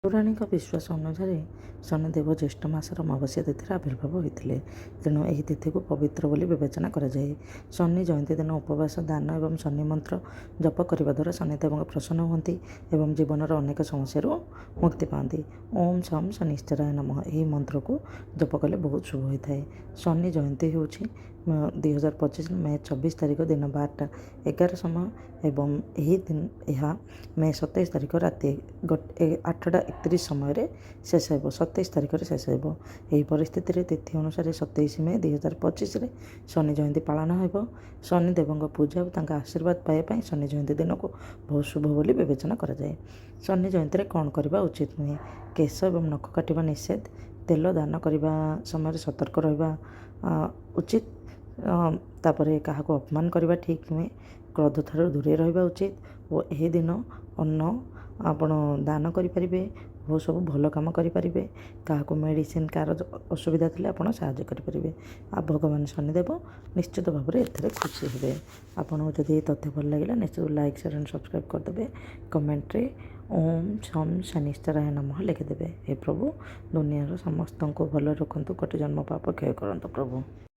ପୌରାଣିକ ବିଶ୍ୱାସ ଅନୁସାରେ ଶନିଦେବ ଜ୍ୟେଷ୍ଠ ମାସର ଅମାବାସ୍ୟା ତିଥିରେ ଆବିର୍ଭାବ ହୋଇଥିଲେ। ତେଣୁ ଏହି ତିଥିକୁ ପବିତ୍ର ବୋଲି ବିବେଚନା କରାଯାଏ। ଶନି ଜୟନ୍ତୀ ଦିନ ଉପବାସ, ଦାନ ଏବଂ ଶନି ମନ୍ତ୍ର ଜପ କରିବା ଦ୍ୱାରା ଶନିଦେବଙ୍କ ପ୍ରସନ୍ନ ହୁଅନ୍ତି ଏବଂ ଜୀବନର ଅନେକ ସମସ୍ୟାରୁ ମୁକ୍ତି ପାଆନ୍ତି। ଓମ୍ ଶମ୍ ଶନିଶ୍ଚରାୟ ନମଃ ଏହି ମନ୍ତ୍ରକୁ ଜପ କଲେ ବହୁତ ଶୁଭ ହୋଇଥାଏ। ଶନି ଜୟନ୍ତୀ ହେଉଛି 2025 ମେ 24 ତାରିଖ ଦିନ 12ଟା11 ସମୟ ଏବଂ ଏହା ମେ 27 ତାରିଖ ରାତି 8ଟା31 ସମୟରେ ଶେଷ ହେବ। 27 ତାରିଖରେ ଶେଷ ହେବ। ଏହି ପରିସ୍ଥିତିରେ ତିଥି ଅନୁସାରେ 27 ମେ 2025ରେ ଶନି ଜୟନ୍ତୀ ପାଳନ ହେବ। ଶନିଦେବଙ୍କ ପୂଜା ଓ ତାଙ୍କ ଆଶୀର୍ବାଦ ପାଇବା ପାଇଁ ଶନି ଜୟନ୍ତୀ ଦିନକୁ ବହୁତ ଶୁଭ ବୋଲି ବିବେଚନା କରାଯାଏ। ଶନି ଜୟନ୍ତୀରେ କ'ଣ କରିବା ଉଚିତ ନୁହେଁ? କେଶ ଏବଂ ନଖ କାଟିବା ନିଷେଧ। ତେଲ ଦାନ କରିବା ସମୟରେ ସତର୍କ ରହିବା ଉଚିତ। ତାପରେ କାହାକୁ ଅପମାନ କରିବା ଠିକ୍ ନୁହେଁ। କ୍ରୋଧଠାରୁ ଦୂରେଇ ରହିବା ଉଚିତ ଓ ଏହି ଦିନ ଅନ୍ନ ଆପଣ ଦାନ କରିପାରିବେ ଓ ସବୁ ଭଲ କାମ କରିପାରିବେ। କାହାକୁ ମେଡ଼ିସିନ କାହାର ଅସୁବିଧା ଥିଲେ ଆପଣ ସାହାଯ୍ୟ କରିପାରିବେ। ଆଉ ଭଗବାନ ଶନିଦେବ ନିଶ୍ଚିତ ଭାବରେ ଏଥିରେ ଖୁସି ହେବେ। ଆପଣଙ୍କୁ ଯଦି ଏହି ତଥ୍ୟ ଭଲ ଲାଗିଲା ନିଶ୍ଚିତ ଲାଇକ୍, ସେୟାର ଆଣ୍ଡ ସବସ୍କ୍ରାଇବ୍ କରିଦେବେ। କମେଣ୍ଟରେ ଓମ୍ ଶମ୍ ଶନିଶ୍ଚରାୟ ନମଃ ଲେଖିଦେବେ। ହେ ପ୍ରଭୁ, ଦୁନିଆର ସମସ୍ତଙ୍କୁ ଭଲରେ ରଖନ୍ତୁ, କୋଟି ଜନ୍ମ ପାପ କ୍ଷୟ କରନ୍ତୁ ପ୍ରଭୁ।